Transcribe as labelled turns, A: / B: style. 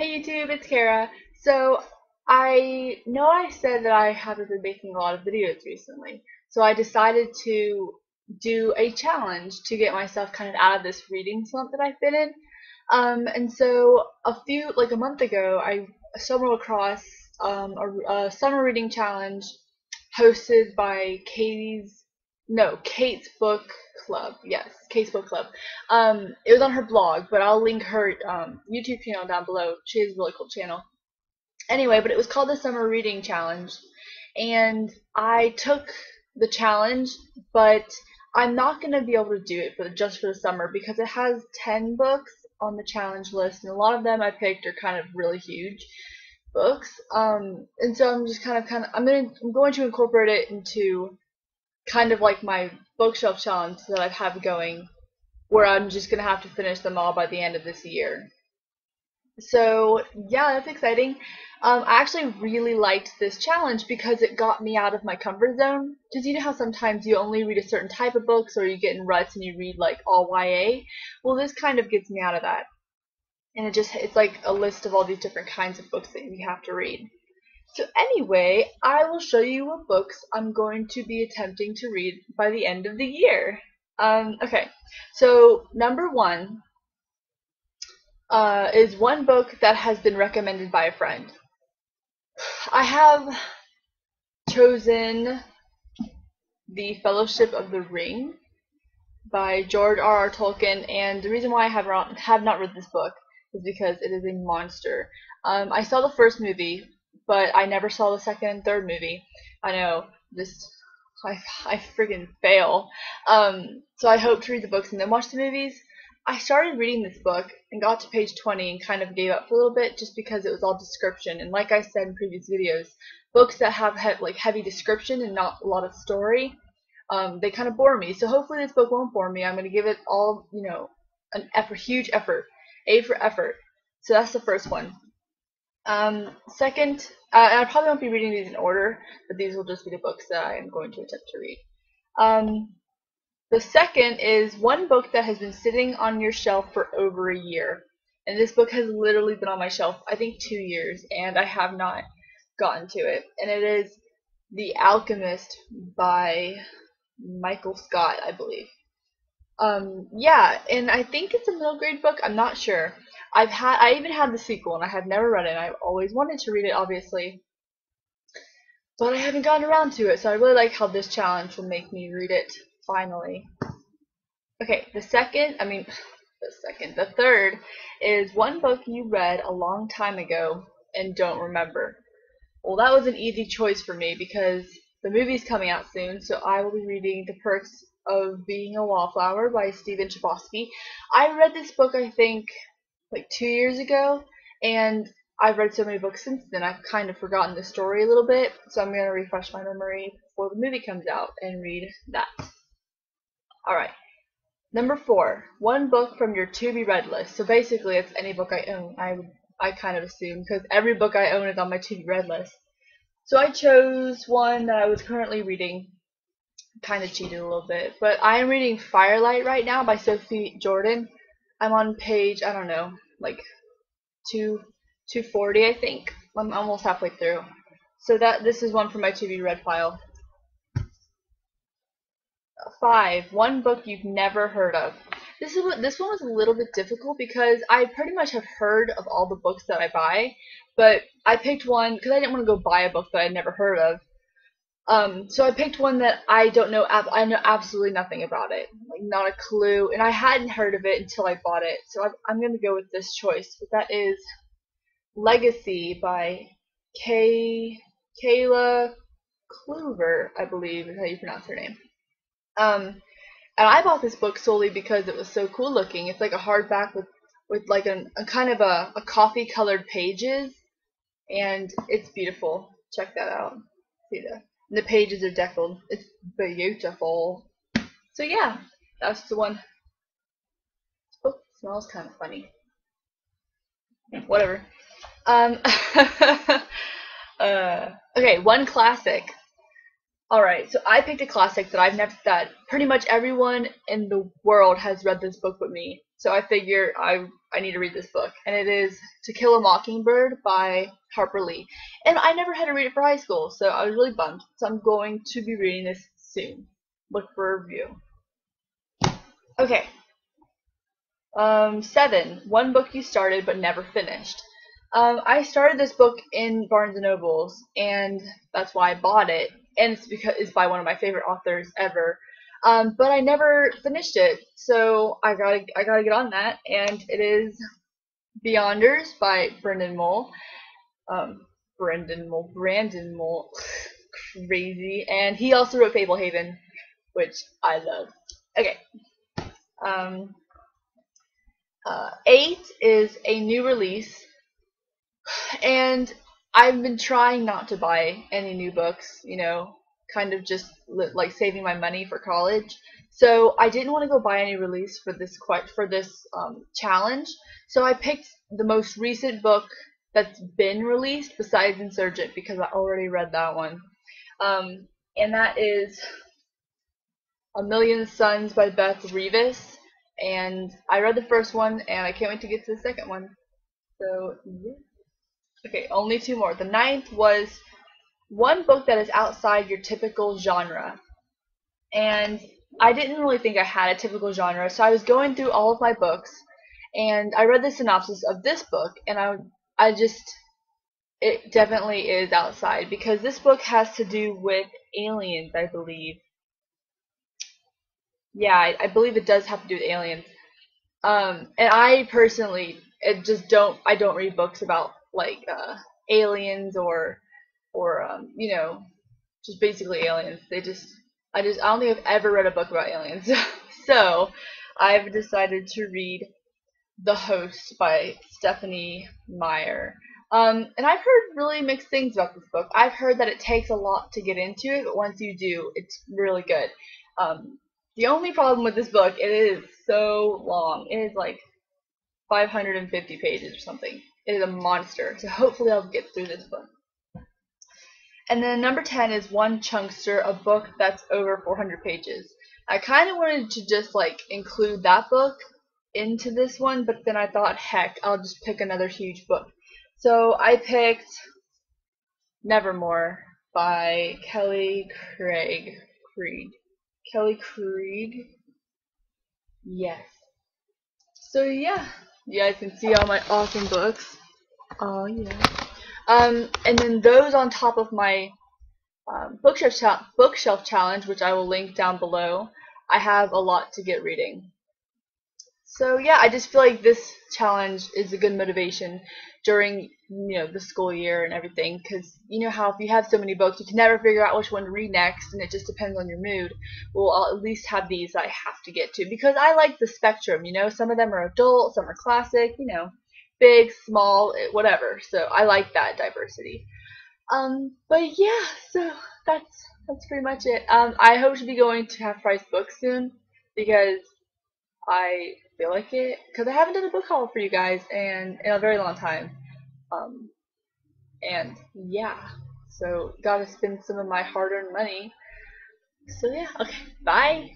A: Hey YouTube, it's Kara. So I know I said that I haven't been making a lot of videos recently. So I decided to do a challenge to get myself kind of out of this reading slump that I've been in. And so like a month ago, I stumbled across a summer reading challenge hosted by Kate's Book Club. Yes, Kate's Book Club. It was on her blog, but I'll link her YouTube channel down below. She has a really cool channel. Anyway, but it was called the Summer Reading Challenge, and I took the challenge, but I'm not gonna be able to do it just for the summer because it has 10 books on the challenge list, and a lot of them I picked are kind of really huge books. And so I'm just I'm going to incorporate it into kind of like my bookshelf challenge that I have going, where I'm just gonna have to finish them all by the end of this year. So yeah, that's exciting. I actually really liked this challenge because it got me out of my comfort zone. Because you know how sometimes you only read a certain type of books, or you get in ruts and you read like all YA. Well, this kind of gets me out of that, and it's like a list of all these different kinds of books that you have to read. So anyway, I will show you what books I'm going to be attempting to read by the end of the year. Okay, so number one is one book that has been recommended by a friend. I have chosen The Fellowship of the Ring by George R.R. Tolkien, and the reason why I have not read this book is because it is a monster. I saw the first movie, but I never saw the second and third movie. I know, just I friggin' fail. So I hope to read the books and then watch the movies. I started reading this book and got to page 20 and kind of gave up for a little bit just because it was all description. And like I said in previous videos, books that have like heavy description and not a lot of story, they kind of bore me. So hopefully this book won't bore me. I'm going to give it all, huge effort. A for effort. So that's the first one. Second, I probably won't be reading these in order, but these will just be the books that I am going to attempt to read. The second is one book that has been sitting on your shelf for over a year. And this book has literally been on my shelf, I think 2 years, and I have not gotten to it. And it is The Alchemist by Michael Scott, I believe. Yeah, and I think it's a middle grade book. I'm not sure. I even had the sequel, and I have never read it. And I've always wanted to read it, obviously, but I haven't gotten around to it. So I really like how this challenge will make me read it finally. Okay, the third is one book you read a long time ago and don't remember. Well, that was an easy choice for me because the movie's coming out soon, so I will be reading The Perks of Being a Wallflower by Stephen Chbosky. I read this book, I think, like 2 years ago, and I've read so many books since then, I've kind of forgotten the story a little bit, so I'm going to refresh my memory before the movie comes out and read that. Alright. Number 4, one book from your to-be-read list. So basically, it's any book I own, I kind of assume, because every book I own is on my to-be-read list. So I chose one that I was currently reading. Kind of cheated a little bit, but I am reading Firelight right now by Sophie Jordan. I'm on page, I don't know, like 240, I think. I'm almost halfway through. So this is one from my to-be-read file. 5, one book you've never heard of. This one was a little bit difficult because I pretty much have heard of all the books that I buy, but I picked one because I didn't want to go buy a book that I'd never heard of. So I picked one that I know absolutely nothing about it, like not a clue, and I hadn't heard of it until I bought it. So I'm gonna go with this choice, but that is Legacy by Kayla Kluver, I believe is how you pronounce her name. And I bought this book solely because it was so cool looking. It's like a hardback with like a kind of a coffee colored pages, and it's beautiful. Check that out. See that? And the pages are deckled. It's beautiful. So yeah, that's the one. This book smells kind of funny. Whatever. Okay, one classic. Alright, so I picked a classic that that pretty much everyone in the world has read this book but me. So I figure I need to read this book, and it is To Kill a Mockingbird by Harper Lee. And I never had to read it for high school, so I was really bummed. So I'm going to be reading this soon. Look for a review. Okay. 7. One book you started but never finished. I started this book in Barnes and Nobles, and that's why I bought it. And it's because it's by one of my favorite authors ever. But I never finished it, so I gotta get on that. And it is Beyonders by Brendan Mull. Brandon Mull, crazy. And he also wrote Fablehaven, which I love. Okay. Um, 8 is a new release, and I've been trying not to buy any new books, kind of just like saving my money for college. So I didn't want to go buy any release for this challenge. So I picked the most recent book that's been released besides Insurgent because I already read that one. And that is A Million Suns by Beth Revis. And I read the first one, and I can't wait to get to the second one. So, yeah. Okay, only 2 more. The 9th was one book that is outside your typical genre. And I didn't really think I had a typical genre, so I was going through all of my books, and I read the synopsis of this book, and it definitely is outside, because this book has to do with aliens, I believe. Yeah, I believe it does have to do with aliens. And I personally, I don't read books about like aliens or just basically aliens. I don't think I've ever read a book about aliens. So I've decided to read The Host by Stephenie Meyer. And I've heard really mixed things about this book. I've heard that it takes a lot to get into it, but once you do, it's really good. The only problem with this book, it is so long. It is like 550 pages or something. It is a monster. So hopefully I'll get through this book. And then number 10 is One Chunkster, a book that's over 400 pages. I kind of wanted to just like include that book into this one, but then I thought, heck, I'll just pick another huge book. So I picked Nevermore by Kelly Creed. Kelly Creed? Yes. So yeah, you guys can see all my awesome books. Oh yeah. And then those on top of my bookshelf challenge, which I will link down below, I have a lot to get reading. So yeah, I just feel like this challenge is a good motivation during the school year and everything, because you know how if you have so many books you can never figure out which one to read next, and it just depends on your mood. Well, I'll at least have these that I have to get to, because I like the spectrum. Some of them are adult, some are classic, big, small, whatever. So I like that diversity. But yeah, so that's pretty much it. I hope to be going to Half Price Books soon, because I feel like it, because I haven't done a book haul for you guys in a very long time. And yeah, so gotta spend some of my hard-earned money. So yeah, okay, bye.